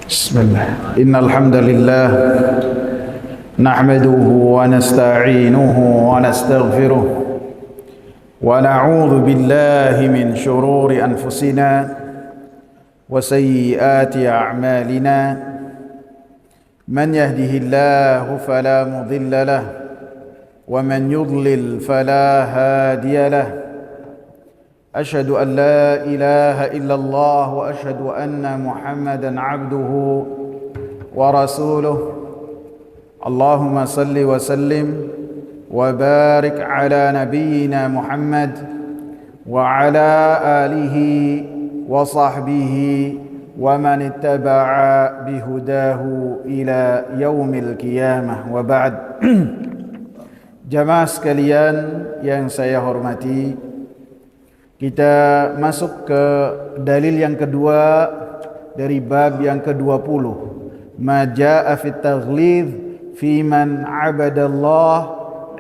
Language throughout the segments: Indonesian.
Bismillah. Innal hamdalillah nahmaduhu wa nasta'inuhu wa nastaghfiruh wa na'udzu billahi min shururi anfusina wa sayyiati a'malina. Man yahdihillahu fala mudilla lahu wa man yudlil fala hadiya lahu. أشهد أن لا إله إلا الله وأشهد أن محمدا عبده ورسوله. اللهم صل وسلم وبارك على نبينا محمد وعلى آله وصحبه ومن اتبع بهداه إلى يوم القيامة وبعد. Jamaah sekalian yang saya hormati, kita masuk ke dalil yang kedua dari bab yang ke-20. Ma jaa'a fit taghlidh fi man 'abada Allah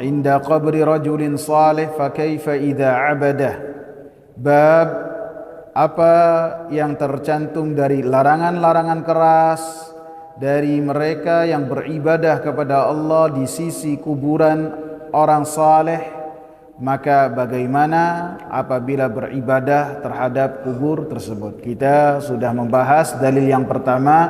'inda qabri rajulin salih fa kaifa idza 'abadah. Bab apa yang tercantum dari larangan-larangan keras dari mereka yang beribadah kepada Allah di sisi kuburan orang saleh, maka bagaimana apabila beribadah terhadap kubur tersebut. Kita sudah membahas dalil yang pertama,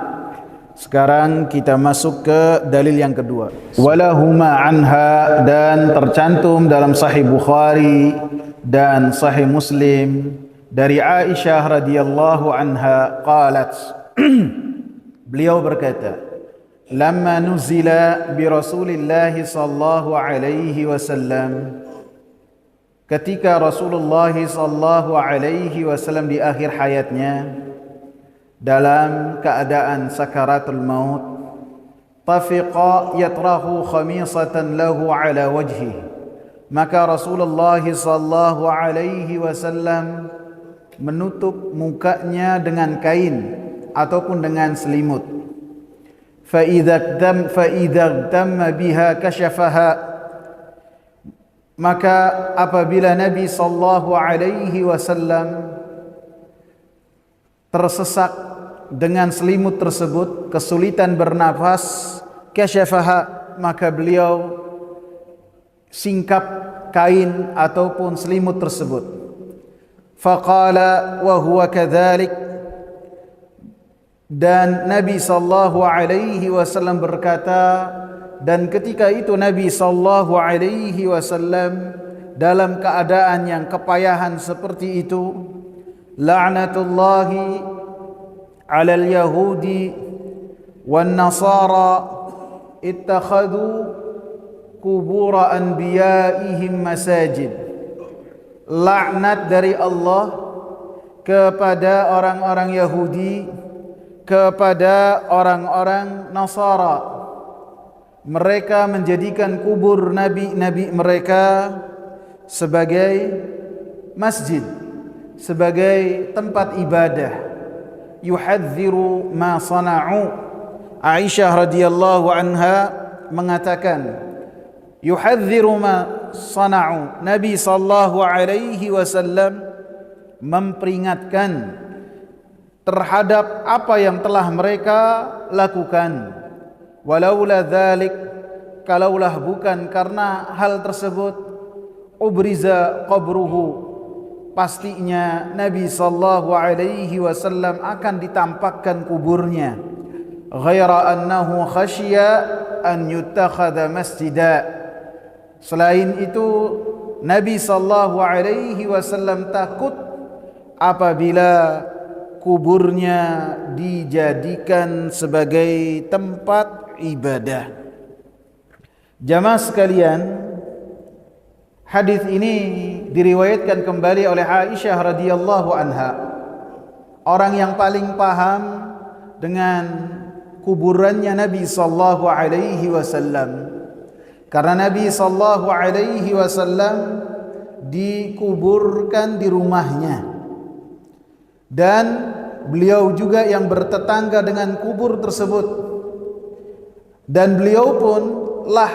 sekarang kita masuk ke dalil yang kedua. Walahuma anha, dan tercantum dalam Sahih Bukhari dan Sahih Muslim dari Aisyah radhiyallahu anha qalat, beliau berkata, lamma nuzila bi Rasulillah sallallahu alaihi wasallam, ketika Rasulullah sallallahu alaihi wasallam di akhir hayatnya dalam keadaan sakaratul maut, tafiqa yatrahu khamisatan lahu ala wajhi, maka Rasulullah sallallahu alaihi wasallam menutup mukanya dengan kain ataupun dengan selimut. Fa idza tamma biha kashafaha, maka apabila Nabi sallallahu alaihi wasallam tersesak dengan selimut tersebut, kesulitan bernafas, kasyafaha, maka beliau singkap kain ataupun selimut tersebut. Faqala wa huwa kadzalik, dan Nabi sallallahu alaihi wasallam berkata, dan ketika itu Nabi sallallahu alaihi wasallam dalam keadaan yang kepayahan seperti itu, la'natullahi 'alal yahudi wan nasara ittakhadhu qubur anbiya'ihim masajid. Laknat dari Allah kepada orang-orang Yahudi, kepada orang-orang Nasara, mereka menjadikan kubur nabi-nabi mereka sebagai masjid, sebagai tempat ibadah. Yuhadziru ma sana'u. Aisyah radhiyallahu anha mengatakan, yuhadziru ma sana'u, Nabi sallallahu alaihi wasallam memperingatkan terhadap apa yang telah mereka lakukan. Walaula dzalik, kalaulah bukan karena hal tersebut, ubriza qabruhu, pastinya Nabi sallallahu alaihi wasallam akan ditampakkan kuburnya. Ghaira annahu khasyiya an yuttakhadha masjida. Selain itu, Nabi sallallahu alaihi wasallam takut apabila kuburnya dijadikan sebagai tempat ibadah. Jamaah sekalian, hadis ini diriwayatkan kembali oleh Aisyah radhiyallahu anha, orang yang paling paham dengan kuburannya Nabi sallallahu alaihi wasallam. Karena Nabi sallallahu alaihi wasallam dikuburkan di rumahnya, dan beliau juga yang bertetangga dengan kubur tersebut, dan beliau pun lah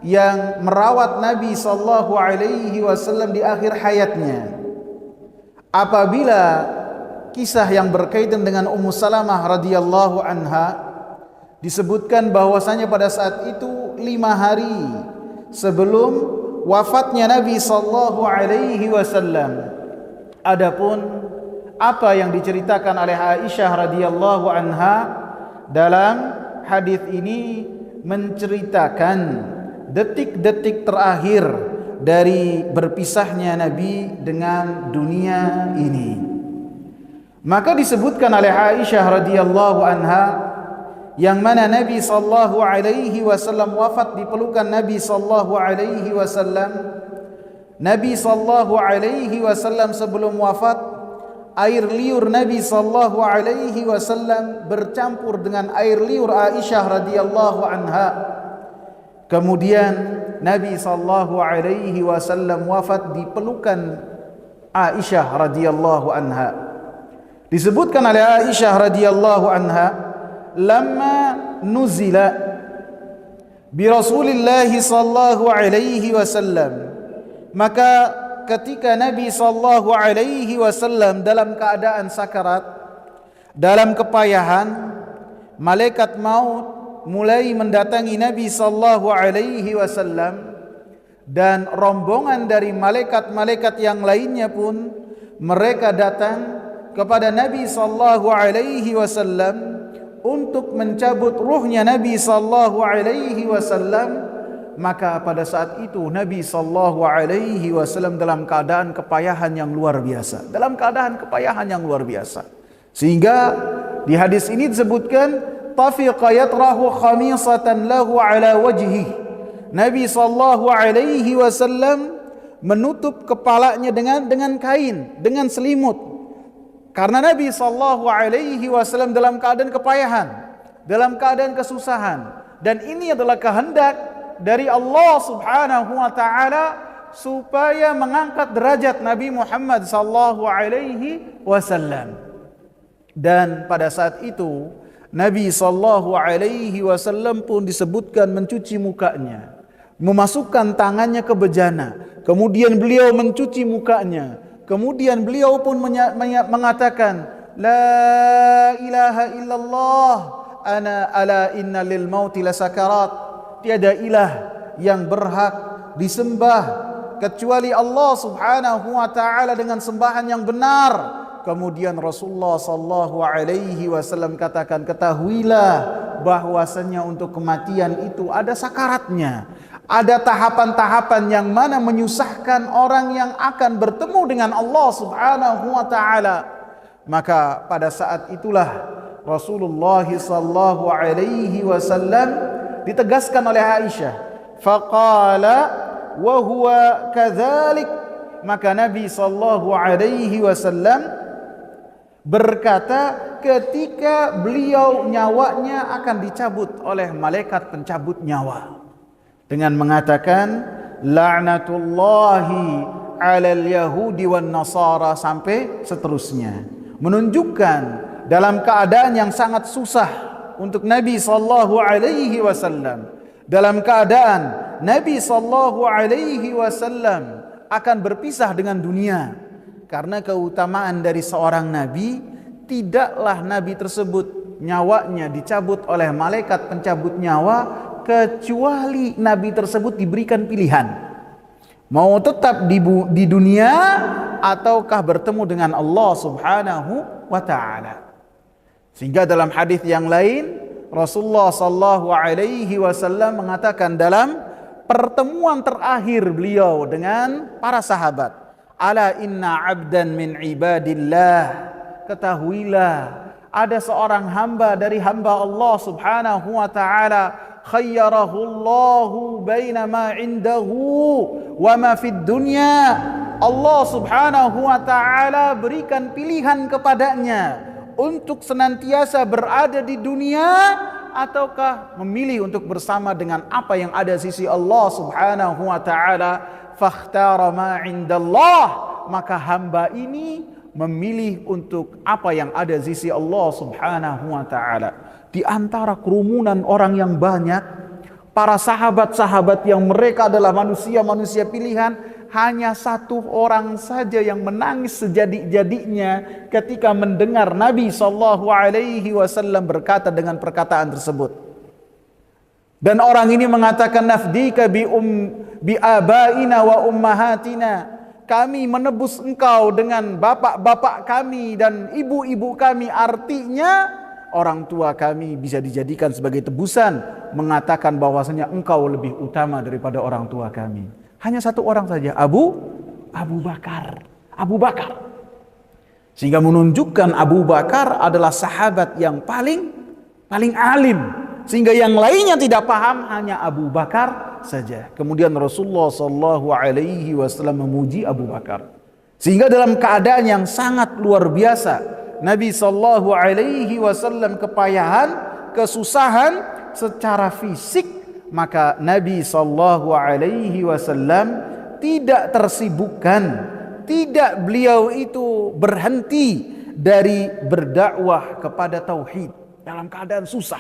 yang merawat Nabi sallallahu alaihi wasallam di akhir hayatnya. Apabila kisah yang berkaitan dengan Ummu Salamah radhiyallahu anha, disebutkan bahwasanya pada saat itu 5 hari sebelum wafatnya Nabi sallallahu alaihi wasallam. Adapun apa yang diceritakan oleh Aisyah radhiyallahu anha dalam hadis ini menceritakan detik-detik terakhir dari berpisahnya Nabi dengan dunia ini. Maka disebutkan oleh Aisyah radhiyallahu anha, yang mana Nabi sallallahu alaihi wasallam wafat di pelukan Nabi sallallahu alaihi wasallam. Nabi sallallahu alaihi wasallam sebelum wafat, air liur Nabi sallallahu alaihi wasallam bercampur dengan air liur Aisyah radhiyallahu anha. Kemudian Nabi sallallahu alaihi wasallam wafat di pelukan Aisyah radhiyallahu anha. Disebutkan oleh Aisyah radhiyallahu anha, lamma nuzila bi Rasulillah sallallahu alaihi wasallam, maka ketika Nabi sallallahu alaihi wasallam dalam keadaan sakarat, dalam kepayahan, malaikat maut mulai mendatangi Nabi sallallahu alaihi wasallam, dan rombongan dari malaikat-malaikat yang lainnya pun mereka datang kepada Nabi sallallahu alaihi wasallam untuk mencabut ruhnya Nabi sallallahu alaihi wasallam. Maka pada saat itu Nabi sallallahu alaihi wasallam dalam keadaan kepayahan yang luar biasa, sehingga di hadis ini disebutkan tafiqa yatrahu khamisatan lahu ala wajhi. Nabi sallallahu alaihi wasallam menutup kepalanya dengan kain, dengan selimut. Karena Nabi sallallahu alaihi wasallam dalam keadaan kepayahan, dalam keadaan kesusahan, dan ini adalah kehendak dari Allah Subhanahu wa taala supaya mengangkat derajat Nabi Muhammad sallallahu alaihi wasallam. Dan pada saat itu Nabi sallallahu alaihi wasallam pun disebutkan mencuci mukanya, memasukkan tangannya ke bejana, kemudian beliau mencuci mukanya. Kemudian beliau pun mengatakan, la ilaha illallah, ana ala inna lil mauti lasakarat. Tiada ilah yang berhak disembah kecuali Allah Subhanahu wa taala dengan sembahan yang benar. Kemudian Rasulullah sallallahu alaihi wasallam katakan, ketahuilah bahwasanya untuk kematian itu ada sakaratnya. Ada tahapan-tahapan yang mana menyusahkan orang yang akan bertemu dengan Allah Subhanahu wa taala. Maka pada saat itulah Rasulullah sallallahu alaihi wasallam ditegaskan oleh Aisyah, faqala wa huwa kadzalik. Maka Nabi sallallahu alaihi wasallam berkata ketika beliau nyawanya akan dicabut oleh malaikat pencabut nyawa, dengan mengatakan la'natullahi 'alal yahudi wan nasara, sampai seterusnya, menunjukkan dalam keadaan yang sangat susah untuk Nabi sallallahu alaihi wasallam, dalam keadaan Nabi sallallahu alaihi wasallam akan berpisah dengan dunia. Karena keutamaan dari seorang nabi, tidaklah nabi tersebut nyawanya dicabut oleh malaikat pencabut nyawa kecuali nabi tersebut diberikan pilihan, mau tetap di dunia ataukah bertemu dengan Allah Subhanahu wa taala. Sehingga dalam hadis yang lain Rasulullah sallallahu alaihi wasallam mengatakan dalam pertemuan terakhir beliau dengan para sahabat, ala inna abdan min ibadillah, ketahuilah ada seorang hamba dari hamba Allah Subhanahu wa taala, khayyarahu Allahu baina ma indahu wa ma fid dunya. Allah Subhanahu wa taala berikan pilihan kepadanya untuk senantiasa berada di dunia ataukah memilih untuk bersama dengan apa yang ada sisi Allah Subhanahu wa taala. Fakhtara ma indallah, maka hamba ini memilih untuk apa yang ada sisi Allah Subhanahu wa taala. Di antara kerumunan orang yang banyak, para sahabat-sahabat yang mereka adalah manusia-manusia pilihan, hanya satu orang saja yang menangis sejadi-jadinya ketika mendengar Nabi SAW berkata dengan perkataan tersebut. Dan orang ini mengatakan, nafdika bi abaina wa ummahatina. Kami menebus engkau dengan bapak-bapak kami dan ibu-ibu kami. Artinya orang tua kami bisa dijadikan sebagai tebusan, mengatakan bahwasanya engkau lebih utama daripada orang tua kami. Hanya satu orang saja, Abu Bakar. Sehingga menunjukkan Abu Bakar adalah sahabat yang paling alim. Sehingga yang lainnya tidak paham, hanya Abu Bakar saja. Kemudian Rasulullah SAW memuji Abu Bakar. Sehingga dalam keadaan yang sangat luar biasa, Nabi SAW kepayahan, kesusahan secara fisik, maka Nabi SAW tidak tersibukkan, tidak beliau itu berhenti dari berdakwah kepada tauhid dalam keadaan susah,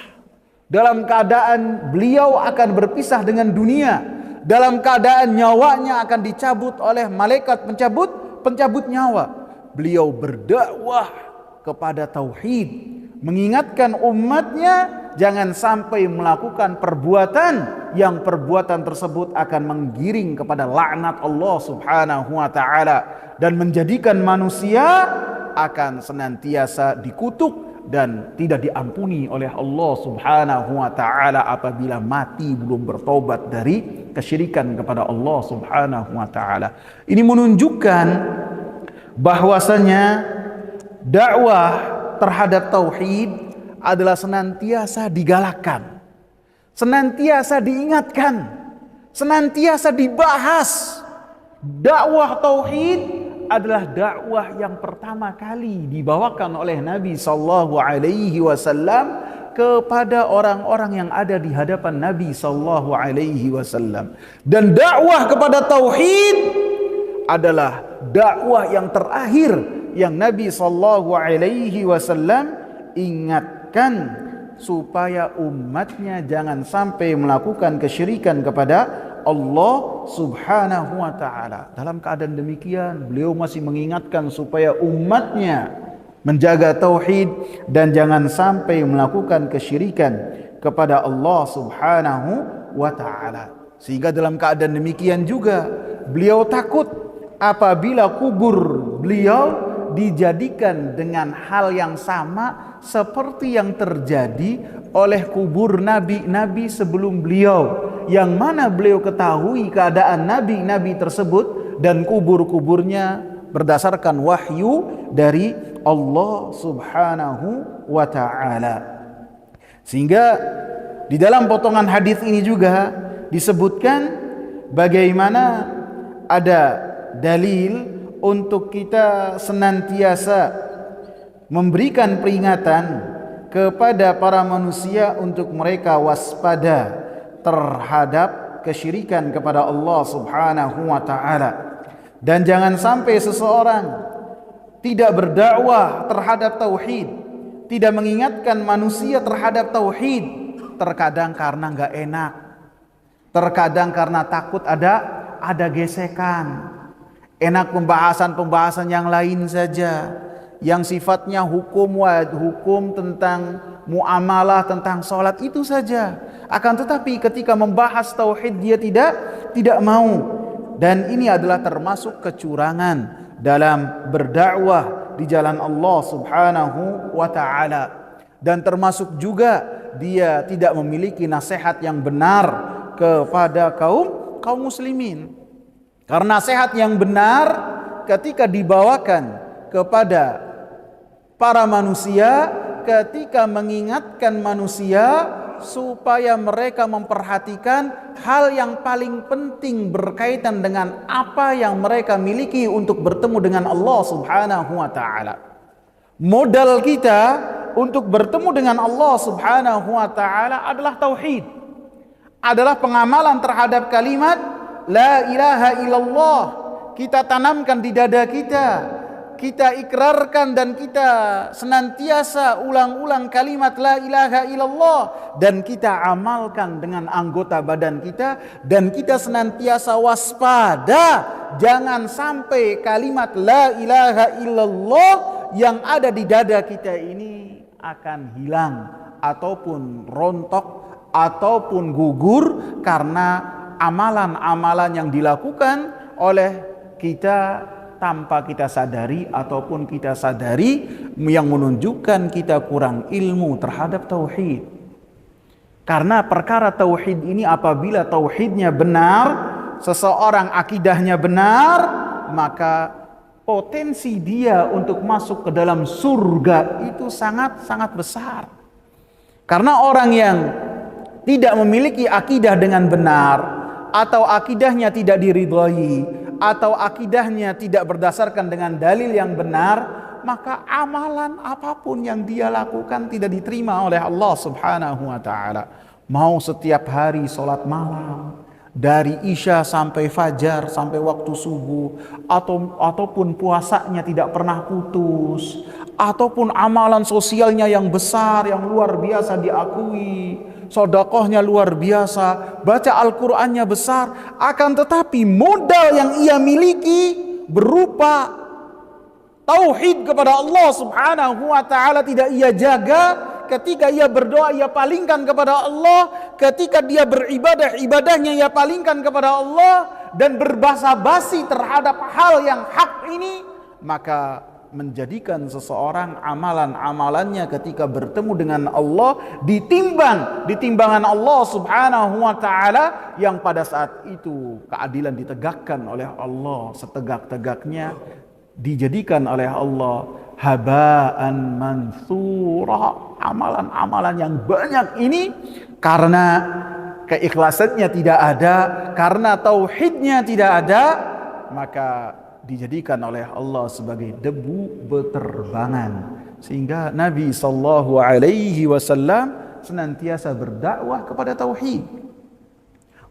dalam keadaan beliau akan berpisah dengan dunia, dalam keadaan nyawanya akan dicabut oleh malaikat pencabut nyawa. Beliau berdakwah kepada tauhid, mengingatkan umatnya jangan sampai melakukan perbuatan yang perbuatan tersebut akan menggiring kepada laknat Allah Subhanahu wa taala dan menjadikan manusia akan senantiasa dikutuk dan tidak diampuni oleh Allah Subhanahu wa taala apabila mati belum bertobat dari kesyirikan kepada Allah Subhanahu wa taala. Ini menunjukkan bahwasanya dakwah terhadap tauhid adalah senantiasa digalakkan, senantiasa diingatkan, senantiasa dibahas. Dakwah tauhid adalah dakwah yang pertama kali dibawakan oleh Nabi SAW kepada orang-orang yang ada di hadapan Nabi SAW. Dan dakwah kepada tauhid adalah dakwah yang terakhir yang Nabi SAW ingatkan supaya umatnya jangan sampai melakukan kesyirikan kepada Allah Subhanahu wa taala. Dalam keadaan demikian, beliau masih mengingatkan supaya umatnya menjaga tauhid dan jangan sampai melakukan kesyirikan kepada Allah Subhanahu wa taala. Sehingga dalam keadaan demikian juga beliau takut apabila kubur beliau dijadikan dengan hal yang sama seperti yang terjadi oleh kubur nabi-nabi sebelum beliau, yang mana beliau ketahui keadaan nabi-nabi tersebut dan kubur-kuburnya berdasarkan wahyu dari Allah Subhanahu wa taala. Sehingga di dalam potongan hadis ini juga disebutkan bagaimana ada dalil untuk kita senantiasa memberikan peringatan kepada para manusia untuk mereka waspada terhadap kesyirikan kepada Allah Subhanahu wa taala. Dan jangan sampai seseorang tidak berdakwah terhadap tauhid, tidak mengingatkan manusia terhadap tauhid, terkadang karena enggak enak, terkadang karena takut ada gesekan. Enak pembahasan yang lain saja, yang sifatnya hukum tentang muamalah, tentang sholat itu saja. Akan tetapi ketika membahas tauhid dia tidak mau. Dan ini adalah termasuk kecurangan dalam berdakwah di jalan Allah Subhanahu wa taala. Dan termasuk juga dia tidak memiliki nasihat yang benar kepada kaum muslimin. Karena nasihat yang benar ketika dibawakan kepada para manusia, ketika mengingatkan manusia supaya mereka memperhatikan hal yang paling penting berkaitan dengan apa yang mereka miliki untuk bertemu dengan Allah Subhanahu wa taala. Modal kita untuk bertemu dengan Allah Subhanahu wa taala adalah tauhid. Adalah pengamalan terhadap kalimat La ilaha illallah. Kita tanamkan di dada kita kita ikrarkan dan kita senantiasa ulang-ulang kalimat la ilaha illallah dan kita amalkan dengan anggota badan kita, dan kita senantiasa waspada jangan sampai kalimat la ilaha illallah yang ada di dada kita ini akan hilang ataupun rontok ataupun gugur karena amalan-amalan yang dilakukan oleh kita tanpa kita sadari ataupun kita sadari, yang menunjukkan kita kurang ilmu terhadap tauhid. Karena perkara tauhid ini apabila tauhidnya benar, seseorang akidahnya benar, maka potensi dia untuk masuk ke dalam surga itu sangat-sangat besar. Karena orang yang tidak memiliki akidah dengan benar, atau akidahnya tidak diridhai, atau akidahnya tidak berdasarkan dengan dalil yang benar, maka amalan apapun yang dia lakukan tidak diterima oleh Allah Subhanahu wa taala. Mau setiap hari sholat malam dari isya sampai fajar, sampai waktu subuh, ataupun puasanya tidak pernah putus, ataupun amalan sosialnya yang besar, yang luar biasa diakui, sedekahnya luar biasa, baca Al-Qur'annya besar, akan tetapi modal yang ia miliki berupa tauhid kepada Allah Subhanahu wa taala tidak ia jaga. Ketika ia berdoa, ia palingkan kepada Allah. Ketika dia beribadah, ibadahnya ia palingkan kepada Allah, dan berbasa-basi terhadap hal yang hak ini, maka menjadikan seseorang amalan-amalannya ketika bertemu dengan Allah ditimbang di timbangan Allah Subhanahu wa taala, yang pada saat itu keadilan ditegakkan oleh Allah setegak-tegaknya, dijadikan oleh Allah habaan mansura. Amalan-amalan yang banyak ini karena keikhlasannya tidak ada, karena tauhidnya tidak ada, maka dijadikan oleh Allah sebagai debu beterbangan. Sehingga Nabi sallallahu alaihi wasallam senantiasa berdakwah kepada tauhid.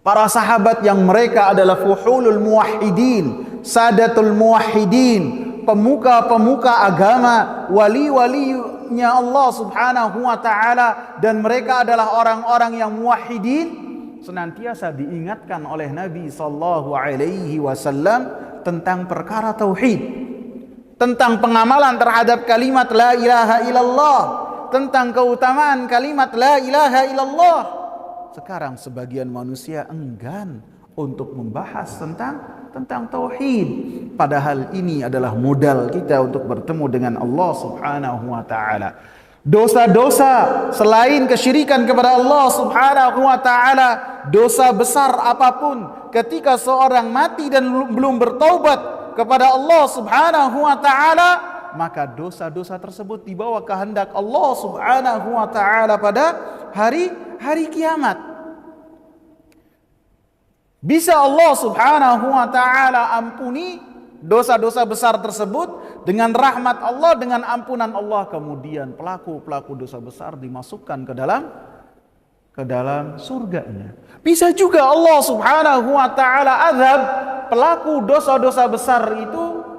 Para sahabat yang mereka adalah fuhulul muwahhidin, sadatul muwahhidin, pemuka-pemuka agama, wali-walinya Allah Subhanahu wa taala, dan mereka adalah orang-orang yang muwahhidin, senantiasa diingatkan oleh Nabi sallallahu alaihi wasallam tentang perkara tauhid, tentang pengamalan terhadap kalimat la ilaha illallah, tentang keutamaan kalimat la ilaha illallah. Sekarang sebagian manusia enggan untuk membahas tentang tauhid, padahal ini adalah modal kita untuk bertemu dengan Allah Subhanahu wa taala. Dosa-dosa selain kesyirikan kepada Allah Subhanahu wa taala, dosa besar apapun, ketika seorang mati dan belum bertaubat kepada Allah Subhanahu wa taala, maka dosa-dosa tersebut dibawa kehendak Allah Subhanahu wa taala pada hari kiamat. Bisa Allah Subhanahu wa taala ampuni dosa-dosa besar tersebut dengan rahmat Allah, dengan ampunan Allah. Kemudian pelaku-pelaku dosa besar dimasukkan ke dalam surganya. Bisa juga Allah Subhanahu wa taala azab pelaku dosa-dosa besar itu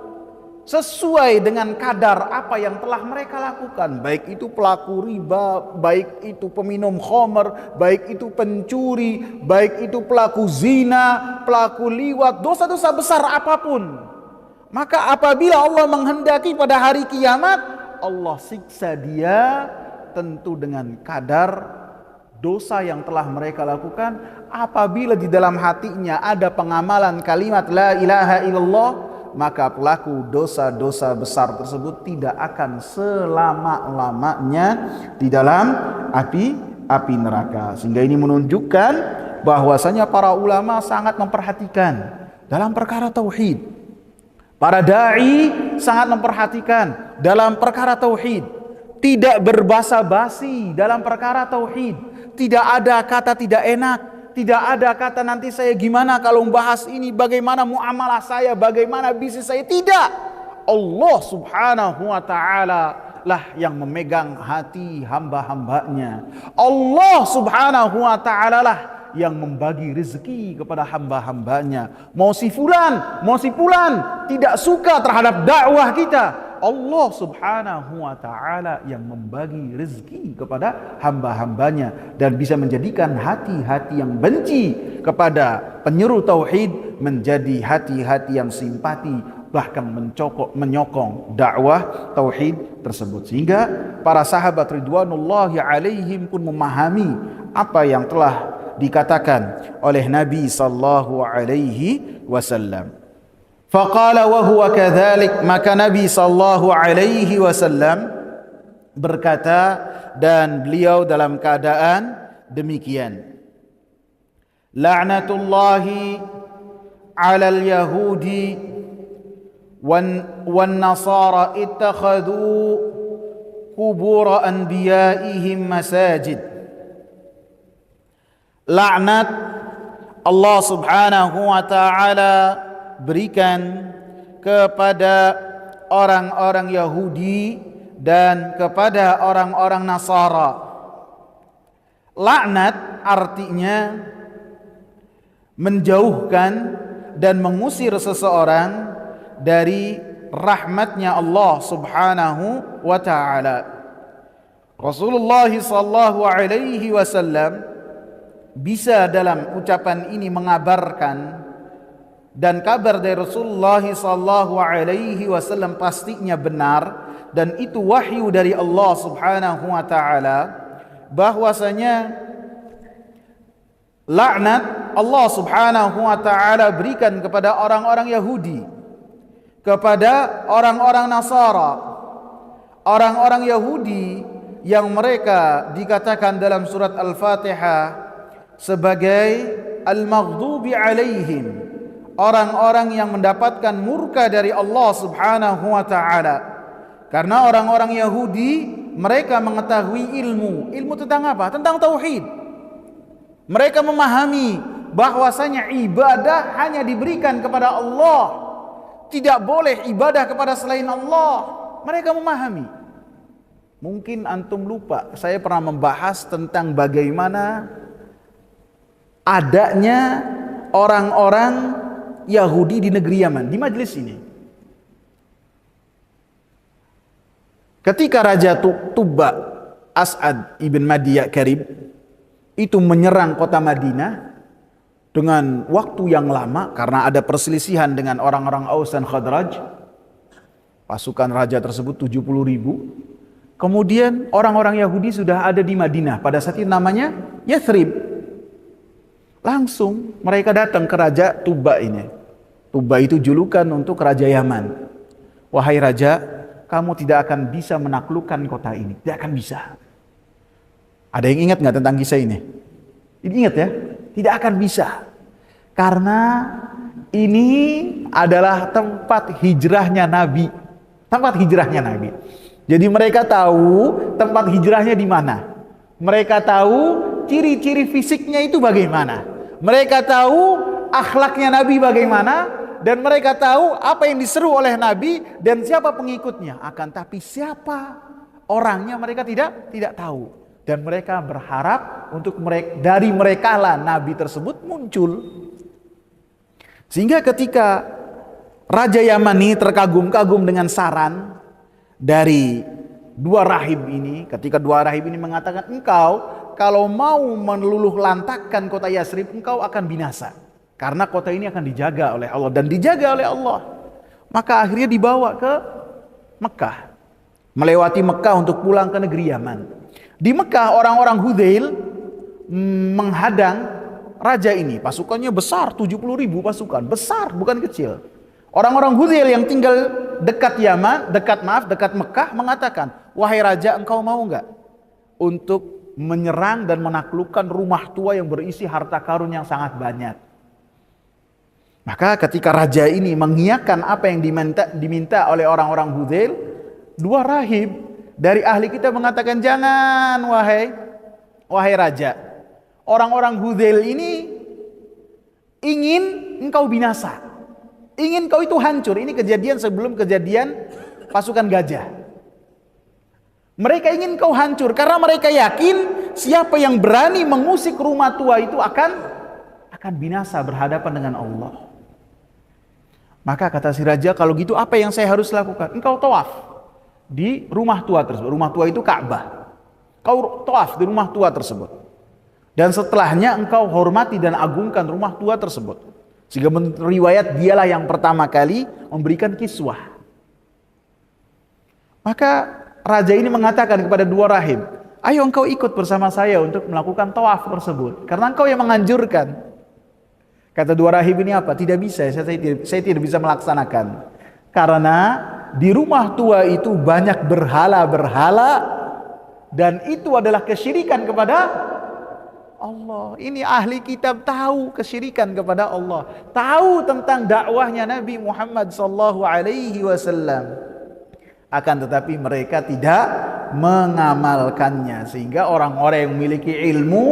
sesuai dengan kadar apa yang telah mereka lakukan, baik itu pelaku riba, baik itu peminum khamr, baik itu pencuri, baik itu pelaku zina, pelaku liwat, dosa-dosa besar apapun. Maka apabila Allah menghendaki pada hari kiamat, Allah siksa dia tentu dengan kadar dosa yang telah mereka lakukan. Apabila di dalam hatinya ada pengamalan kalimat la ilaha illallah, maka pelaku dosa-dosa besar tersebut tidak akan selama-lamanya di dalam api neraka. Sehingga ini menunjukkan bahwasanya para ulama sangat memperhatikan dalam perkara tauhid. Para dai sangat memperhatikan dalam perkara tauhid. Tidak berbasa-basi dalam perkara tauhid. Tidak ada kata tidak enak. Tidak ada kata nanti saya gimana kalau membahas ini, bagaimana muamalah saya, bagaimana bisnis saya. Tidak. Allah Subhanahu wa ta'ala lah yang memegang hati hamba-hambanya. Allah Subhanahu wa ta'ala lah yang membagi rezeki kepada hamba-hambanya. Mau si fulan tidak suka terhadap dakwah kita, Allah subhanahu wa ta'ala yang membagi rezeki kepada hamba-hambanya, dan bisa menjadikan hati-hati yang benci kepada penyeru tauhid menjadi hati-hati yang simpati, bahkan menyokong dakwah tauhid tersebut. Sehingga para sahabat ridwanullahi alaihim pun memahami apa yang telah dikatakan oleh Nabi sallallahu alaihi wasallam. Faqala wa huwa kadzalik, maka Nabi sallallahu alaihi wasallam berkata dan beliau dalam keadaan demikian. La'natullahi 'alal yahudi wan nasara ittakhadhu qubur anbiya'ihim masajid. Laknat Allah subhanahu wa ta'ala berikan kepada orang-orang Yahudi dan kepada orang-orang Nasara. Laknat artinya menjauhkan dan mengusir seseorang dari rahmatnya Allah subhanahu wa ta'ala. Rasulullah sallallahu alaihi wasallam bisa dalam ucapan ini mengabarkan, dan kabar dari Rasulullah sallallahu alaihi wasallam pastinya benar, dan itu wahyu dari Allah subhanahu wa ta'ala, bahwasanya laknat Allah subhanahu wa ta'ala berikan kepada orang-orang Yahudi, kepada orang-orang Nasara. Orang-orang Yahudi yang mereka dikatakan dalam surat Al-Fatihah sebagai al-maghdubi alaihim, orang-orang yang mendapatkan murka dari Allah subhanahu wa ta'ala. Karena orang-orang Yahudi mereka mengetahui ilmu tentang apa? Tentang tauhid. Mereka memahami bahwasanya ibadah hanya diberikan kepada Allah, tidak boleh ibadah kepada selain Allah. Mereka memahami. Mungkin antum lupa, saya pernah membahas tentang bagaimana adanya orang-orang Yahudi di negeri Yaman di majelis ini. Ketika Raja Tubba As'ad ibn Madi Karib itu menyerang kota Madinah dengan waktu yang lama karena ada perselisihan dengan orang-orang Aus dan Khadraj. Pasukan raja tersebut 70.000. Kemudian orang-orang Yahudi sudah ada di Madinah pada saat itu, namanya Yathrib. Langsung mereka datang ke Raja Tubba ini. Tubba itu julukan untuk Raja Yaman. Wahai Raja, kamu tidak akan bisa menaklukkan kota ini. Tidak akan bisa. Ada yang ingat nggak tentang kisah ini? Ingat ya? Tidak akan bisa. Karena ini adalah tempat hijrahnya Nabi. Tempat hijrahnya Nabi. Jadi mereka tahu tempat hijrahnya di mana. Mereka tahu ciri-ciri fisiknya itu bagaimana. Mereka tahu akhlaknya Nabi bagaimana. Dan mereka tahu apa yang diseru oleh Nabi dan siapa pengikutnya. Akan tapi siapa orangnya mereka tidak tahu. Dan mereka berharap untuk dari mereka lah Nabi tersebut muncul. Sehingga ketika Raja Yaman ini terkagum-kagum dengan saran dari dua rahib ini, ketika dua rahib ini mengatakan, engkau kalau mau meluluh lantakkan kota Yathrib, engkau akan binasa. Karena kota ini akan dijaga oleh Allah dan dijaga oleh Allah. Maka akhirnya dibawa ke Mekah. Melewati Mekah untuk pulang ke negeri Yaman. Di Mekah orang-orang Hudzail menghadang raja ini. Pasukannya besar, 70.000 pasukan. Besar, bukan kecil. Orang-orang Hudzail yang tinggal dekat dekat Mekah mengatakan, wahai raja, engkau mau enggak untuk menyerang dan menaklukkan rumah tua yang berisi harta karun yang sangat banyak? Maka ketika raja ini mengiyakan apa yang diminta oleh orang-orang Hudzail, dua rahib dari ahli kita mengatakan, jangan wahai raja. Orang-orang Hudzail ini ingin engkau binasa. Ingin kau itu hancur. Ini kejadian sebelum kejadian pasukan gajah. Mereka ingin kau hancur karena mereka yakin siapa yang berani mengusik rumah tua itu akan binasa berhadapan dengan Allah. Maka kata si raja, kalau gitu apa yang saya harus lakukan? Engkau tawaf di rumah tua tersebut. Rumah tua itu Ka'bah. Kau tawaf di rumah tua tersebut. Dan setelahnya engkau hormati dan agungkan rumah tua tersebut. Sehingga menurut riwayat dialah yang pertama kali memberikan kiswah. Maka raja ini mengatakan kepada dua rahib, ayo engkau ikut bersama saya untuk melakukan tawaf tersebut. Karena engkau yang menganjurkan. Kata dua rahib ini apa? Tidak bisa, saya tidak bisa melaksanakan. Karena di rumah tua itu banyak berhala-berhala. Dan itu adalah kesyirikan kepada Allah. Ini ahli kitab tahu kesyirikan kepada Allah. Tahu tentang dakwahnya Nabi Muhammad SAW. Akan tetapi mereka tidak mengamalkannya. Sehingga orang-orang yang memiliki ilmu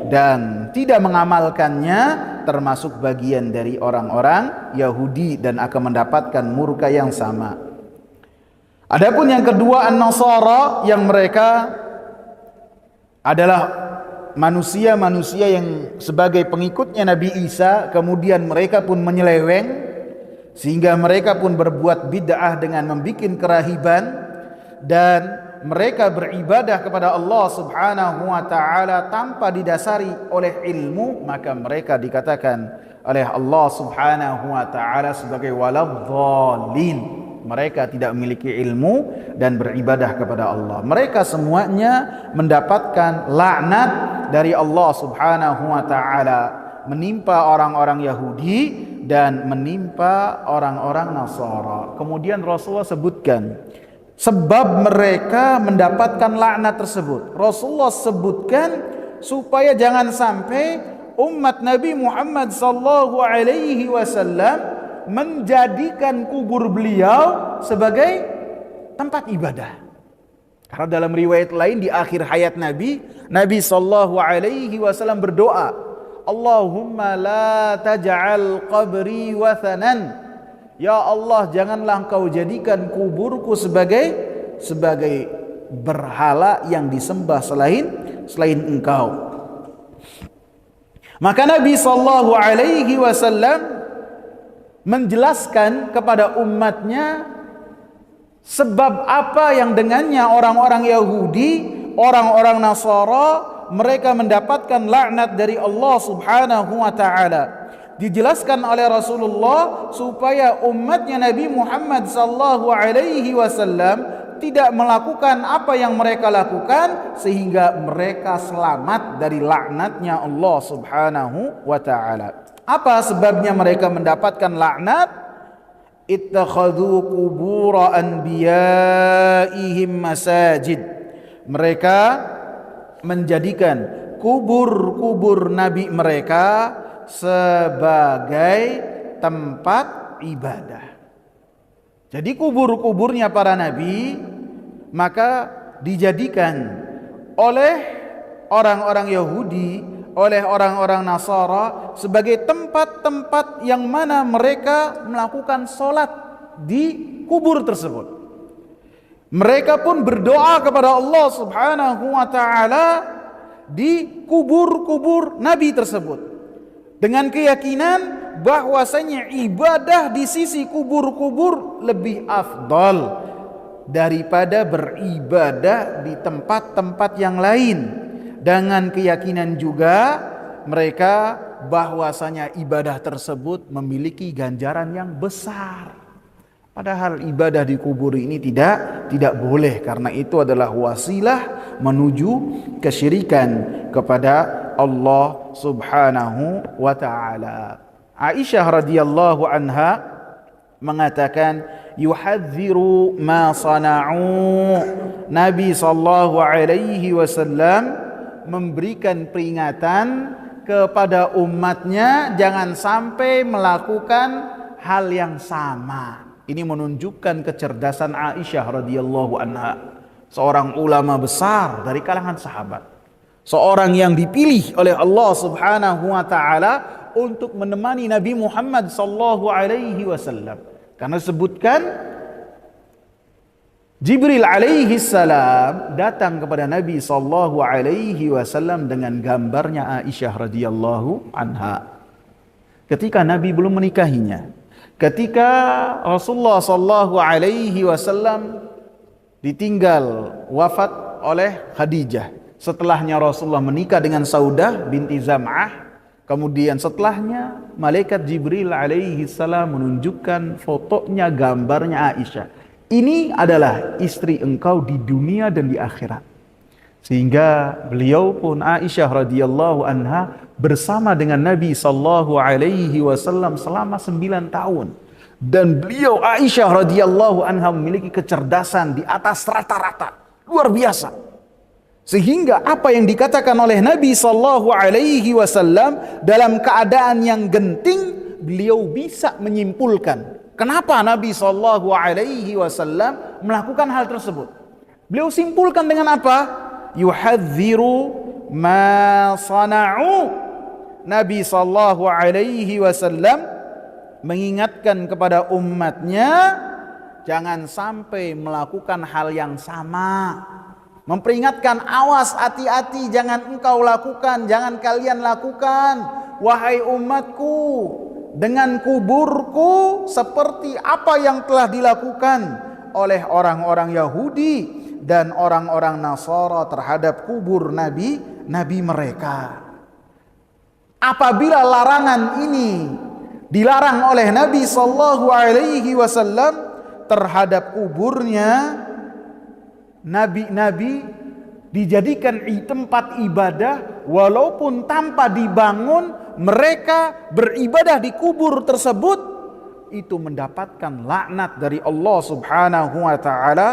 dan tidak mengamalkannya termasuk bagian dari orang-orang Yahudi dan akan mendapatkan murka yang sama. Adapun yang kedua, An-Nasara, yang mereka adalah manusia-manusia yang sebagai pengikutnya Nabi Isa, kemudian mereka pun menyeleweng sehingga mereka pun berbuat bid'ah dengan membuat kerahiban dan mereka beribadah kepada Allah Subhanahu wa taala tanpa didasari oleh ilmu, maka mereka dikatakan oleh Allah Subhanahu wa taala sebagai waladhdallin. Mereka tidak memiliki ilmu dan beribadah kepada Allah. Mereka semuanya mendapatkan laknat dari Allah Subhanahu wa taala, menimpa orang-orang Yahudi dan menimpa orang-orang Nasara. Kemudian Rasulullah sebutkan sebab mereka mendapatkan laknat tersebut. Rasulullah sebutkan supaya jangan sampai umat Nabi Muhammad sallallahu alaihi wasallam menjadikan kubur beliau sebagai tempat ibadah. Karena dalam riwayat lain di akhir hayat Nabi sallallahu alaihi wasallam berdoa, Allahumma la taj'al qabri wathanan. Ya Allah, janganlah engkau jadikan kuburku sebagai berhala yang disembah selain engkau. Maka Nabi sallallahu alaihi wasallam menjelaskan kepada umatnya sebab apa yang dengannya orang-orang Yahudi, orang-orang Nasara, mereka mendapatkan laknat dari Allah Subhanahu wa taala. Dijelaskan oleh Rasulullah supaya umatnya Nabi Muhammad sallallahu alaihi wasallam tidak melakukan apa yang mereka lakukan sehingga mereka selamat dari laknatnya Allah Subhanahu wa taala. Apa sebabnya mereka mendapatkan laknat? Ittakhadhu qubur anbiyaihim masajid. Mereka menjadikan kubur-kubur nabi mereka sebagai tempat ibadah. Jadi kubur-kuburnya para nabi maka dijadikan oleh orang-orang Yahudi, oleh orang-orang Nasara sebagai tempat-tempat yang mana mereka melakukan sholat di kubur tersebut. Mereka pun berdoa kepada Allah Subhanahu wa taala di kubur-kubur nabi tersebut dengan keyakinan bahwasanya ibadah di sisi kubur-kubur lebih afdal daripada beribadah di tempat-tempat yang lain. Dengan keyakinan juga mereka bahwasanya ibadah tersebut memiliki ganjaran yang besar. Padahal ibadah di kubur ini tidak boleh, karena itu adalah wasilah menuju kesyirikan kepada Allah Subhanahu wa taala. Aisyah radhiyallahu anha mengatakan yuhadziru ma sana'u. Nabi sallallahu alaihi wasallam memberikan peringatan kepada umatnya jangan sampai melakukan hal yang sama. Ini menunjukkan kecerdasan Aisyah radhiyallahu anha, seorang ulama besar dari kalangan sahabat, seorang yang dipilih oleh Allah Subhanahu wa taala untuk menemani Nabi Muhammad sallallahu alaihi wasallam. Karena sebutkan Jibril alaihi salam datang kepada Nabi sallallahu alaihi wasallam dengan gambarnya Aisyah radhiyallahu anha. Ketika Nabi belum menikahinya, ketika Rasulullah sallallahu alaihi wasallam ditinggal wafat oleh Khadijah, setelahnya Rasulullah menikah dengan Saudah binti Zam'ah, kemudian setelahnya malaikat Jibril alaihi salam menunjukkan fotonya, gambarnya Aisyah. Ini adalah istri engkau di dunia dan di akhirat. Sehingga beliau pun Aisyah radhiyallahu anha bersama dengan Nabi sallallahu alaihi wasallam selama 9 tahun. Dan beliau Aisyah radhiyallahu anha memiliki kecerdasan di atas rata-rata, luar biasa. Sehingga apa yang dikatakan oleh Nabi sallallahu alaihi wasallam dalam keadaan yang genting, beliau bisa menyimpulkan kenapa Nabi sallallahu alaihi wasallam melakukan hal tersebut. Beliau simpulkan dengan apa? Yuhadziru ma sana'u. Nabi sallallahu alaihi wasallam mengingatkan kepada umatnya jangan sampai melakukan hal yang sama. Memperingatkan, awas, hati-hati, jangan engkau lakukan, jangan kalian lakukan, wahai umatku, dengan kuburku seperti apa yang telah dilakukan oleh orang-orang Yahudi dan orang-orang Nasara terhadap kubur nabi mereka. Apabila larangan ini dilarang oleh Nabi sallallahu alaihi wasallam terhadap kuburnya nabi-nabi, dijadikan tempat ibadah walaupun tanpa dibangun, mereka beribadah di kubur tersebut, itu mendapatkan laknat dari Allah Subhanahu wa taala.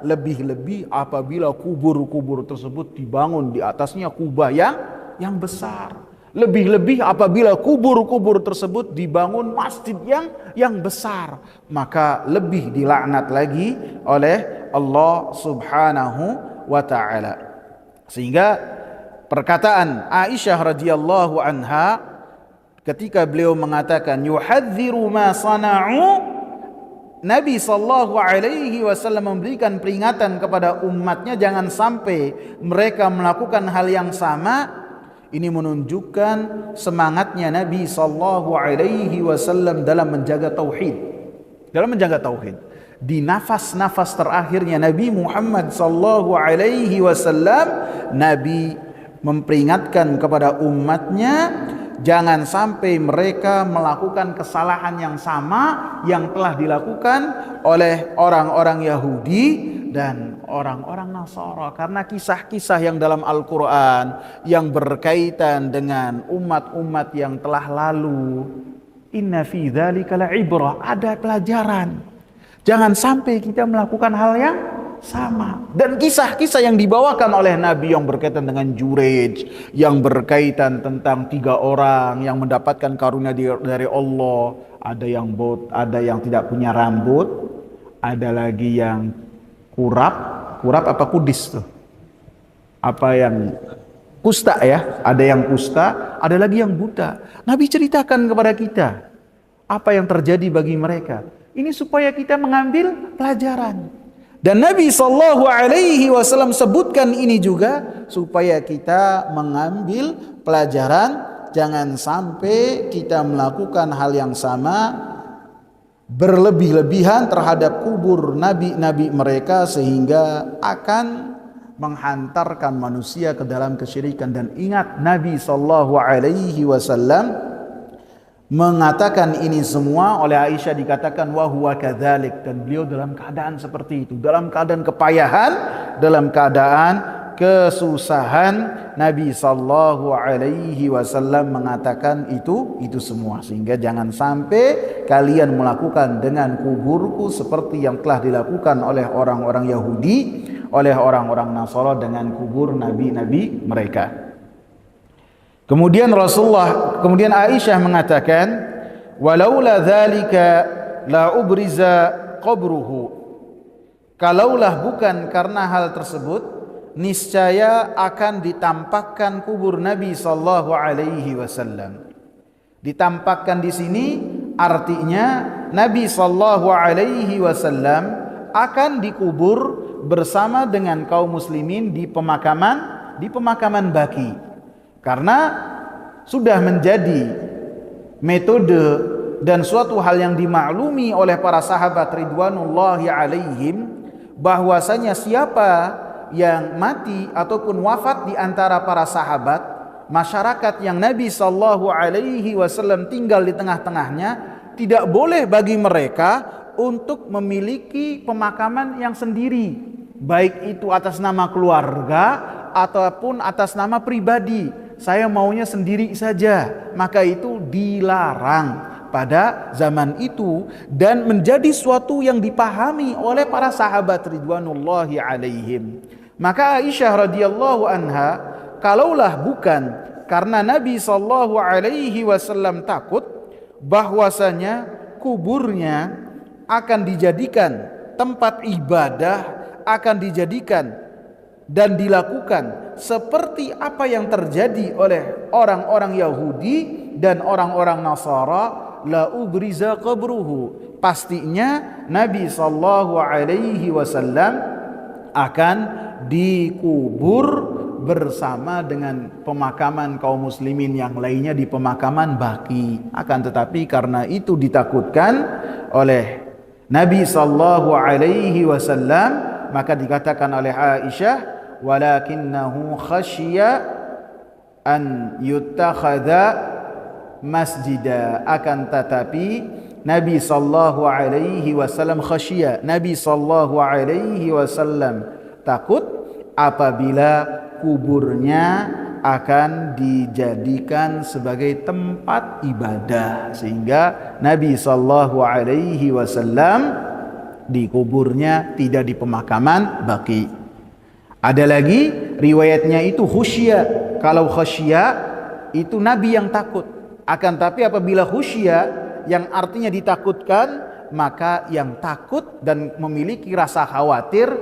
Lebih-lebih apabila kubur-kubur tersebut dibangun di atasnya kubah yang besar. Lebih-lebih apabila kubur-kubur tersebut dibangun masjid yang besar, maka lebih dilaknat lagi oleh Allah Subhanahu wa taala. Sehingga perkataan Aisyah radhiyallahu anha ketika beliau mengatakan yuhadziru ma sana'u, Nabi sallallahu alaihi wasallam memberikan peringatan kepada umatnya jangan sampai mereka melakukan hal yang sama. Ini menunjukkan semangatnya Nabi sallallahu alaihi wasallam dalam menjaga tauhid. Di nafas-nafas terakhirnya Nabi Muhammad sallallahu alaihi wasallam, Nabi memperingatkan kepada umatnya jangan sampai mereka melakukan kesalahan yang sama yang telah dilakukan oleh orang-orang Yahudi dan orang-orang Nasara. Karena kisah-kisah yang dalam Al-Quran yang berkaitan dengan umat-umat yang telah lalu, inna fi dzalika la'ibrah, ada pelajaran. Jangan sampai kita melakukan hal yang sama. Dan kisah-kisah yang dibawakan oleh Nabi yang berkaitan dengan Jurej, yang berkaitan tentang 3 orang yang mendapatkan karunia dari Allah. Ada yang ada yang tidak punya rambut, ada lagi yang kurap apa kudis tuh? Apa yang kusta ya? Ada yang kusta, ada lagi yang buta. Nabi ceritakan kepada kita apa yang terjadi bagi mereka. Ini supaya kita mengambil pelajaran. Dan Nabi sallallahu alaihi wasallam sebutkan ini juga supaya kita mengambil pelajaran, jangan sampai kita melakukan hal yang sama berlebih-lebihan terhadap kubur nabi-nabi mereka sehingga akan menghantarkan manusia ke dalam kesyirikan. Dan ingat, Nabi sallallahu alaihi wasallam mengatakan ini semua, oleh Aisyah dikatakan wa huwa kadzalik, dan beliau dalam keadaan seperti itu, dalam keadaan kepayahan, dalam keadaan kesusahan. Nabi sallallahu alaihi wasallam mengatakan itu semua, sehingga jangan sampai kalian melakukan dengan kuburku seperti yang telah dilakukan oleh orang-orang Yahudi, oleh orang-orang Nasara dengan kubur nabi-nabi mereka. Kemudian Aisyah mengatakan, walaula dzalika la ubriza qabruhu. Kalaulah bukan karena hal tersebut, niscaya akan ditampakkan kubur Nabi sallallahu alaihi wasallam. Ditampakkan di sini artinya Nabi sallallahu alaihi wasallam akan dikubur bersama dengan kaum muslimin di pemakaman baki. Karena sudah menjadi metode dan suatu hal yang dimaklumi oleh para sahabat ridwanullahi alaihim, bahwasanya siapa yang mati ataupun wafat di antara para sahabat, masyarakat yang Nabi sallallahu alaihi wasallam tinggal di tengah-tengahnya, tidak boleh bagi mereka untuk memiliki pemakaman yang sendiri, baik itu atas nama keluarga ataupun atas nama pribadi. Saya maunya sendiri saja, maka itu dilarang pada zaman itu dan menjadi suatu yang dipahami oleh para sahabat ridwanullahi alaihim. Maka Aisyah radhiyallahu anha, kalaulah bukan karena Nabi sallallahu alaihi wasallam takut bahwasanya kuburnya akan dijadikan tempat ibadah, akan dijadikan dan dilakukan seperti apa yang terjadi oleh orang-orang Yahudi dan orang-orang Nasara, la ubriza qabruhu, pastinya Nabi sallallahu alaihi wasallam akan dikubur bersama dengan pemakaman kaum muslimin yang lainnya di pemakaman baki. Akan tetapi karena itu ditakutkan oleh Nabi sallallahu alaihi wasallam, maka dikatakan oleh Aisyah, walakinnahu khasyiya an yuttakhadha masjida, akan tetapi Nabi sallallahu alaihi wasallam khasyiya, Nabi sallallahu alaihi wasallam takut apabila kuburnya akan dijadikan sebagai tempat ibadah, sehingga Nabi sallallahu alaihi wasallam di kuburnya tidak di pemakaman baki. Ada lagi riwayatnya itu khusyya. Kalau khusyya itu Nabi yang takut. Akan tapi apabila khusyya yang artinya ditakutkan, maka yang takut dan memiliki rasa khawatir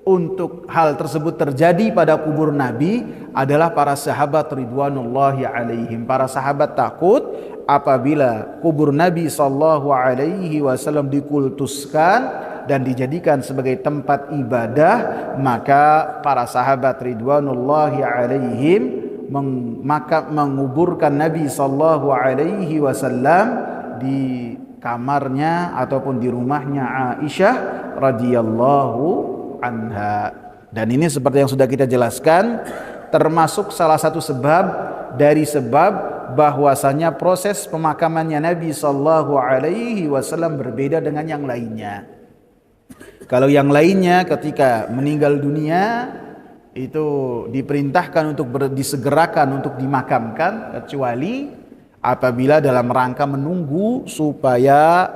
untuk hal tersebut terjadi pada kubur Nabi adalah para sahabat ridwanullahi alaihim. Para sahabat takut apabila kubur Nabi sallallahu alaihi wasallam dikultuskan dan dijadikan sebagai tempat ibadah, maka para sahabat ridwanullahi alaihim menguburkan Nabi sallallahu alaihi wasallam di kamarnya ataupun di rumahnya Aisyah radhiyallahu anha. Dan ini seperti yang sudah kita jelaskan, termasuk salah satu sebab dari sebab bahwasanya proses pemakamannya Nabi sallallahu alaihi wasallam berbeda dengan yang lainnya. Kalau yang lainnya ketika meninggal dunia itu diperintahkan untuk disegerakan untuk dimakamkan, kecuali apabila dalam rangka menunggu supaya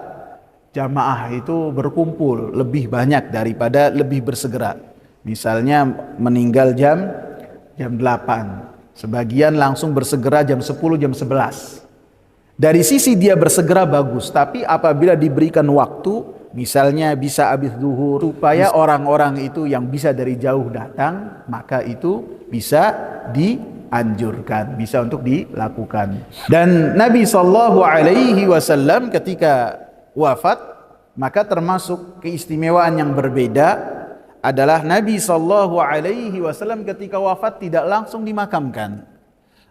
jamaah itu berkumpul lebih banyak daripada lebih bersegera. Misalnya meninggal jam 8, sebagian langsung bersegera jam 10, jam 11. Dari sisi dia bersegera bagus, tapi apabila diberikan waktu, misalnya bisa habis zuhur, supaya orang-orang itu yang bisa dari jauh datang, maka itu bisa dianjurkan, bisa untuk dilakukan. Dan Nabi sallallahu alaihi wasallam ketika wafat, maka termasuk keistimewaan yang berbeda adalah Nabi sallallahu alaihi wasallam ketika wafat tidak langsung dimakamkan.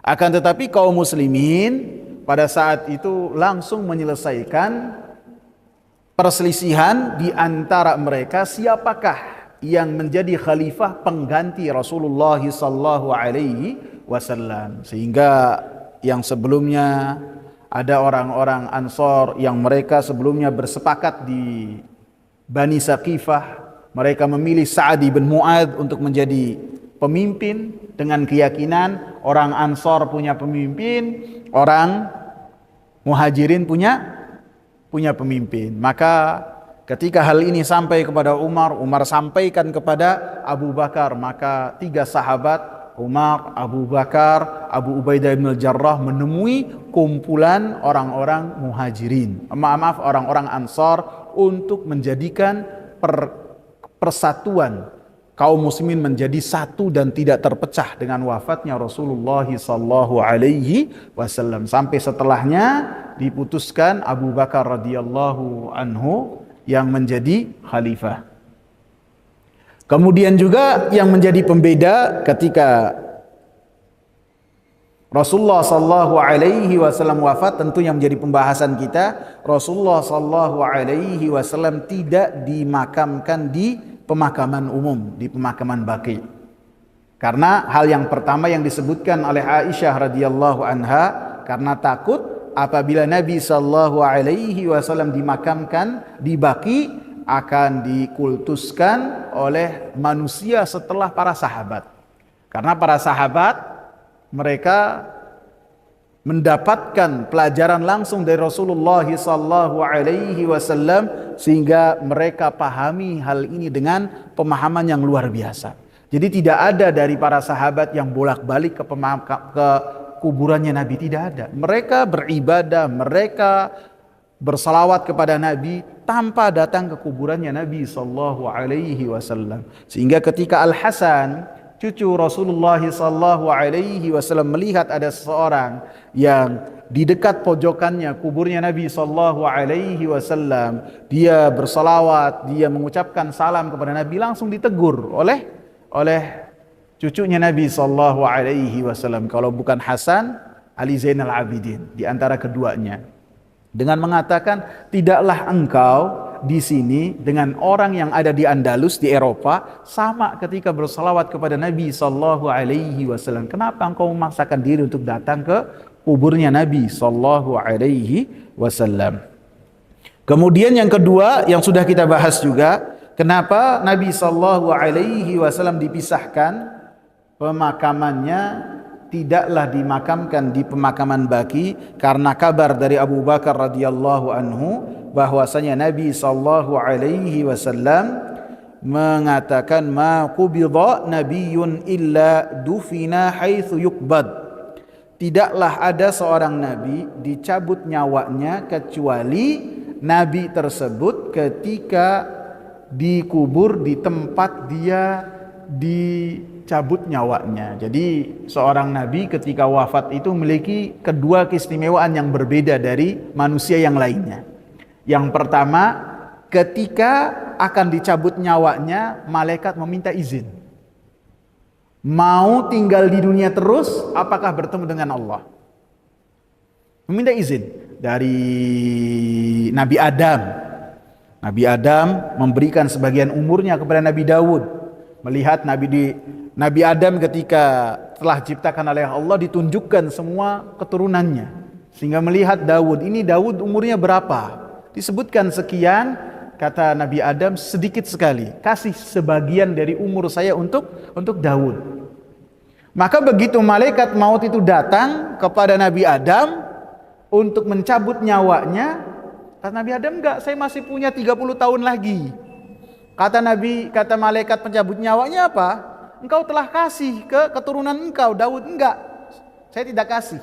Akan tetapi kaum muslimin pada saat itu langsung menyelesaikan perselisihan di antara mereka siapakah yang menjadi khalifah pengganti Rasulullah sallallahu alaihi wasallam. Sehingga yang sebelumnya ada orang-orang Ansor yang mereka sebelumnya bersepakat di Bani Saqifah, mereka memilih Sa'ad bin Mu'adz untuk menjadi pemimpin dengan keyakinan orang Ansor punya pemimpin, orang Muhajirin punya pemimpin. Maka ketika hal ini sampai kepada Umar sampaikan kepada Abu Bakar, maka 3 sahabat Umar, Abu Bakar, Abu Ubaidah bin Al-Jarrah menemui kumpulan orang-orang Muhajirin, orang-orang Ansar untuk menjadikan persatuan kaum muslimin menjadi satu dan tidak terpecah dengan wafatnya Rasulullah sallallahu alaihi wasallam. Sampai setelahnya diputuskan Abu Bakar radhiyallahu anhu yang menjadi khalifah. Kemudian juga yang menjadi pembeda ketika Rasulullah sallallahu alaihi wasallam wafat, tentu yang menjadi pembahasan kita, Rasulullah sallallahu alaihi wasallam tidak dimakamkan di pemakaman umum, di pemakaman Baqi. Karena hal yang pertama yang disebutkan oleh Aisyah radhiyallahu anha, karena takut apabila Nabi sallallahu alaihi wasallam dimakamkan di Baqi akan dikultuskan oleh manusia setelah para sahabat. Karena para sahabat mereka mendapatkan pelajaran langsung dari Rasulullah sallallahu alaihi wasallam sehingga mereka pahami hal ini dengan pemahaman yang luar biasa. Jadi tidak ada dari para sahabat yang bolak-balik ke kuburannya Nabi, tidak ada. Mereka beribadah, mereka bersalawat kepada Nabi tanpa datang ke kuburannya Nabi sallallahu alaihi wasallam. Sehingga ketika Al-Hasan, cucu Rasulullah sallallahu alaihi wasallam, melihat ada seseorang yang di dekat pojokannya kuburnya Nabi sallallahu alaihi wasallam, dia bersalawat, dia mengucapkan salam kepada Nabi, langsung ditegur oleh cucunya Nabi sallallahu alaihi wasallam. Kalau bukan Hasan, Ali Zainal Abidin, di antara keduanya, dengan mengatakan, tidaklah engkau di sini dengan orang yang ada di Andalus di Eropa sama ketika bersalawat kepada Nabi sallallahu alaihi wasallam. Kenapa engkau memaksakan diri untuk datang ke kuburnya Nabi sallallahu alaihi wasallam? Kemudian yang kedua yang sudah kita bahas juga, kenapa Nabi sallallahu alaihi wasallam dipisahkan pemakamannya, tidaklah dimakamkan di pemakaman Baqi, karena kabar dari Abu Bakar radhiyallahu anhu bahwasanya Nabi sallallahu alaihi wasallam mengatakan, ma qubidha nabiyyun illa dufina haitsu yuqbad. Tidaklah ada seorang nabi dicabut nyawanya kecuali nabi tersebut ketika dikubur di tempat dia dicabut nyawanya. Jadi seorang nabi ketika wafat itu memiliki kedua keistimewaan yang berbeda dari manusia yang lainnya. Yang pertama, ketika akan dicabut nyawanya, malaikat meminta izin. Mau tinggal di dunia terus, apakah bertemu dengan Allah? Meminta izin dari Nabi Adam. Nabi Adam memberikan sebagian umurnya kepada Nabi Daud. Melihat Nabi Adam ketika telah diciptakan oleh Allah, ditunjukkan semua keturunannya. Sehingga melihat Daud, ini Daud umurnya berapa? Disebutkan sekian, kata Nabi Adam, sedikit sekali, kasih sebagian dari umur saya untuk Daud. Maka begitu malaikat maut itu datang kepada Nabi Adam untuk mencabut nyawanya, kata Nabi Adam, enggak, saya masih punya 30 tahun lagi. Kata malaikat pencabut nyawanya apa? Engkau telah kasih ke keturunan engkau, Daud. Enggak, saya tidak kasih.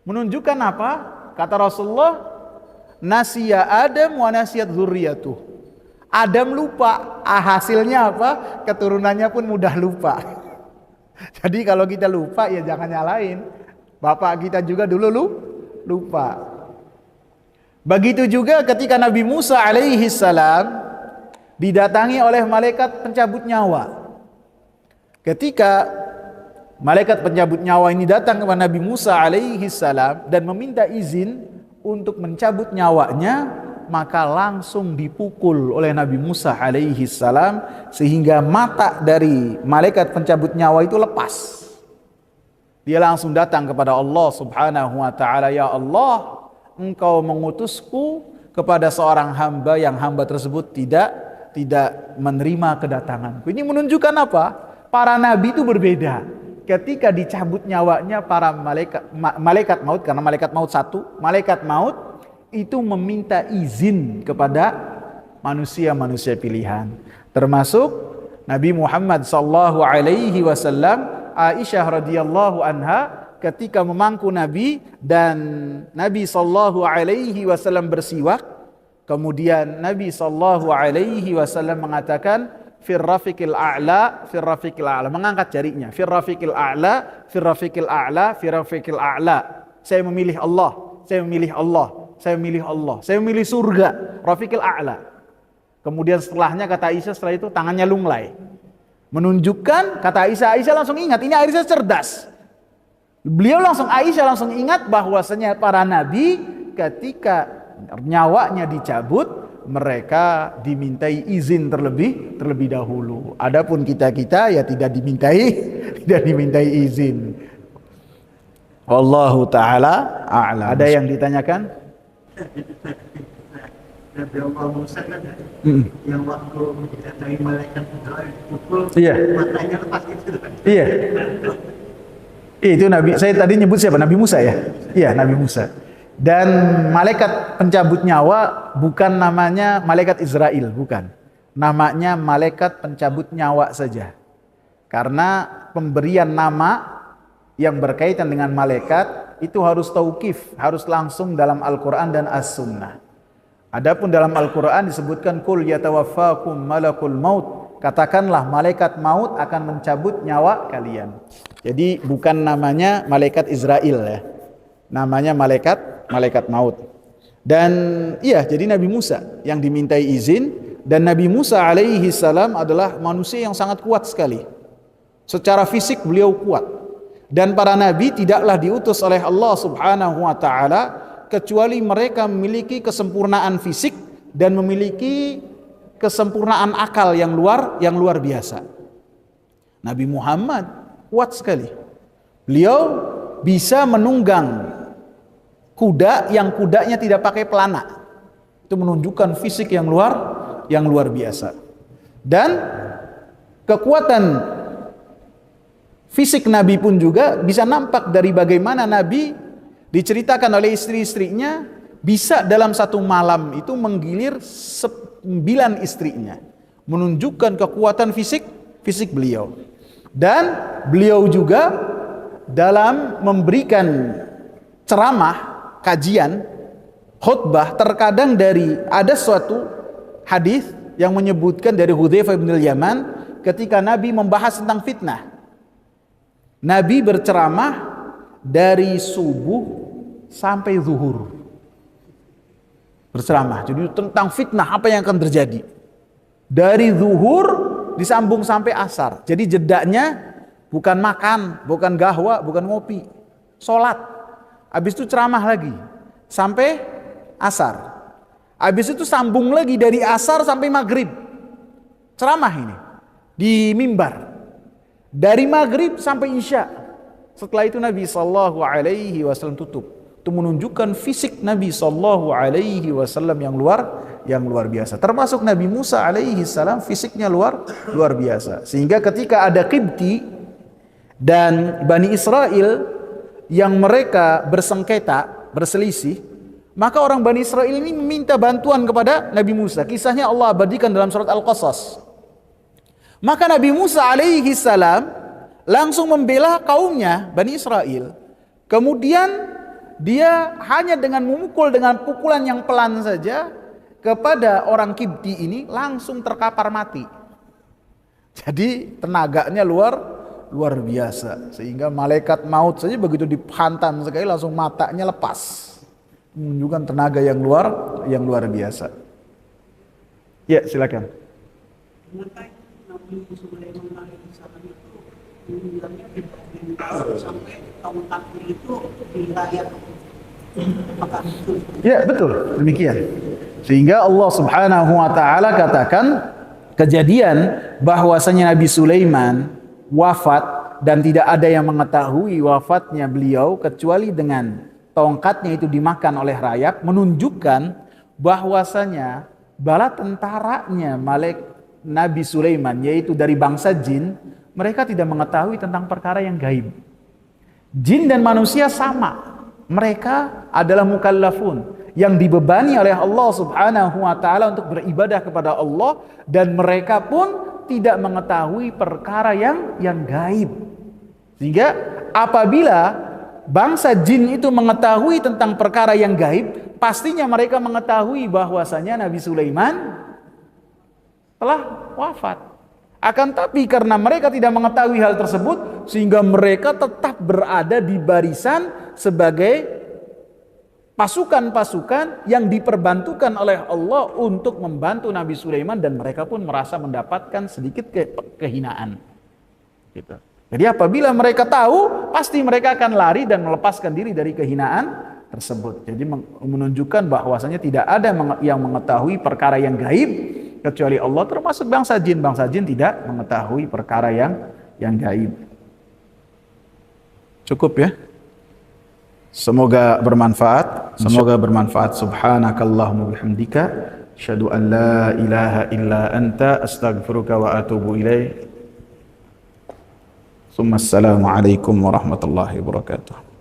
Menunjukkan apa? Kata Rasulullah, nasiya Adam wa nasiyat dzurriyyatuh. Adam lupa, hasilnya apa? Keturunannya pun mudah lupa. Jadi kalau kita lupa ya jangan nyalain. Bapak kita juga dulu lupa. Begitu juga ketika Nabi Musa alaihi salam didatangi oleh malaikat pencabut nyawa. Ketika malaikat pencabut nyawa ini datang kepada Nabi Musa alaihi salam dan meminta izin untuk mencabut nyawanya, maka langsung dipukul oleh Nabi Musa alaihi salam sehingga mata dari malaikat pencabut nyawa itu lepas. Dia langsung datang kepada Allah subhanahu wa ta'ala, ya Allah, engkau mengutusku kepada seorang hamba yang hamba tersebut tidak menerima kedatanganku. Ini menunjukkan apa? Para nabi itu berbeda. Ketika dicabut nyawanya, para malaikat maut, karena malaikat maut satu, malaikat maut itu meminta izin kepada manusia-manusia pilihan, termasuk Nabi Muhammad sallallahu alaihi wasallam. Aisyah radhiyallahu anha ketika memangku Nabi dan Nabi sallallahu alaihi wasallam bersiwak, kemudian Nabi sallallahu alaihi wasallam mengatakan, firrafiqil a'la, firrafiqil a'la, mengangkat jarinya, firrafiqil a'la, firrafiqil a'la, firrafiqil a'la. Saya memilih Allah, saya memilih Allah, saya memilih Allah, saya memilih surga, rafiqil a'la. Kemudian setelahnya kata Aisyah, setelah itu tangannya lunglai. Menunjukkan, kata Aisyah langsung ingat, ini Aisyah cerdas. Aisyah langsung ingat bahwasanya para nabi ketika nyawanya dicabut, mereka dimintai izin terlebih dahulu. Adapun kita ya tidak dimintai izin. Wallahu taala a'lam. Ada yang ditanyakan? Nabi Allah Musa kan yang waktu didatangi malaikat pukul matanya lepas gitu kan? Iya. Itu Nabi, saya tadi nyebut siapa? Nabi Musa ya? Iya, Nabi Musa. Dan malaikat pencabut nyawa bukan namanya malaikat Israel, bukan. Namanya malaikat pencabut nyawa saja. Karena pemberian nama yang berkaitan dengan malaikat itu harus tauqif, harus langsung dalam Al-Quran dan As-Sunnah. Adapun dalam Al-Quran disebutkan kul yatawaffakum malakul maut, katakanlah malaikat maut akan mencabut nyawa kalian. Jadi bukan namanya malaikat Israel ya. Namanya malaikat maut. Dan iya, jadi Nabi Musa yang dimintai izin, dan Nabi Musa alaihi salam adalah manusia yang sangat kuat sekali. Secara fisik beliau kuat. Dan para nabi tidaklah diutus oleh Allah Subhanahu wa taala kecuali mereka memiliki kesempurnaan fisik dan memiliki kesempurnaan akal yang luar biasa. Nabi Muhammad kuat sekali. Beliau bisa menunggang kuda yang kudanya tidak pakai pelana. Itu menunjukkan fisik yang luar biasa. Dan kekuatan fisik Nabi pun juga bisa nampak dari bagaimana Nabi diceritakan oleh istri-istrinya bisa dalam satu malam itu menggilir 9 istrinya, menunjukkan kekuatan fisik beliau. Dan beliau juga dalam memberikan ceramah, kajian, khutbah, terkadang ada suatu hadis yang menyebutkan dari Hudzaifah bin Yaman ketika Nabi membahas tentang fitnah. Nabi berceramah dari subuh sampai zuhur. Berceramah jadi tentang fitnah, apa yang akan terjadi. Dari zuhur disambung sampai asar. Jadi jedanya bukan makan, bukan gahwa, bukan ngopi, sholat. Habis itu ceramah lagi sampai asar. Habis itu sambung lagi dari asar sampai maghrib. Ceramah ini di mimbar. Dari maghrib sampai isya. Setelah itu Nabi sallallahu alaihi wasallam tutup. Itu menunjukkan fisik Nabi sallallahu alaihi wasallam yang luar biasa. Termasuk Nabi Musa alaihi salam fisiknya luar biasa. Sehingga ketika ada Qibti dan Bani Israel yang mereka bersengketa, berselisih, maka orang Bani Israel ini meminta bantuan kepada Nabi Musa. Kisahnya Allah abadikan dalam surat Al-Qasas. Maka Nabi Musa alaihi salam langsung membela kaumnya Bani Israel. Kemudian dia hanya dengan memukul dengan pukulan yang pelan saja kepada orang Qibti ini langsung terkapar mati. Jadi tenaganya luar biasa, sehingga malaikat maut saja begitu dihantam sekali langsung matanya lepas. Menunjukkan tenaga yang luar biasa. Ya, silakan. Nabi Sulaiman alaihissalam itu bilangnya sampai tahun akhir itu wilayah. Apakah betul? Ya, betul. Demikian. Sehingga Allah Subhanahu wa taala katakan kejadian bahwasanya Nabi Sulaiman wafat dan tidak ada yang mengetahui wafatnya beliau kecuali dengan tongkatnya itu dimakan oleh rayap, menunjukkan bahwasanya bala tentaranya Nabi Sulaiman, yaitu dari bangsa jin, mereka tidak mengetahui tentang perkara yang gaib. Jin dan manusia sama. Mereka adalah mukallafun yang dibebani oleh Allah Subhanahu wa taala untuk beribadah kepada Allah, dan mereka pun tidak mengetahui perkara yang gaib. Sehingga apabila bangsa jin itu mengetahui tentang perkara yang gaib, pastinya mereka mengetahui bahwasanya Nabi Sulaiman telah wafat. Akan tapi karena mereka tidak mengetahui hal tersebut, sehingga mereka tetap berada di barisan sebagai pasukan-pasukan yang diperbantukan oleh Allah untuk membantu Nabi Sulaiman, dan mereka pun merasa mendapatkan sedikit kehinaan. Gitu. Jadi apabila mereka tahu, pasti mereka akan lari dan melepaskan diri dari kehinaan tersebut. Jadi menunjukkan bahwasanya tidak ada yang mengetahui perkara yang gaib kecuali Allah, termasuk bangsa jin. Bangsa jin tidak mengetahui perkara yang gaib. Cukup ya? Semoga bermanfaat. Semoga bermanfaat. Subhanakallahumma bihamdika asyhadu an la ilaha illa anta astaghfiruka wa atubu ilaik. Assalamualaikum warahmatullahi wabarakatuh.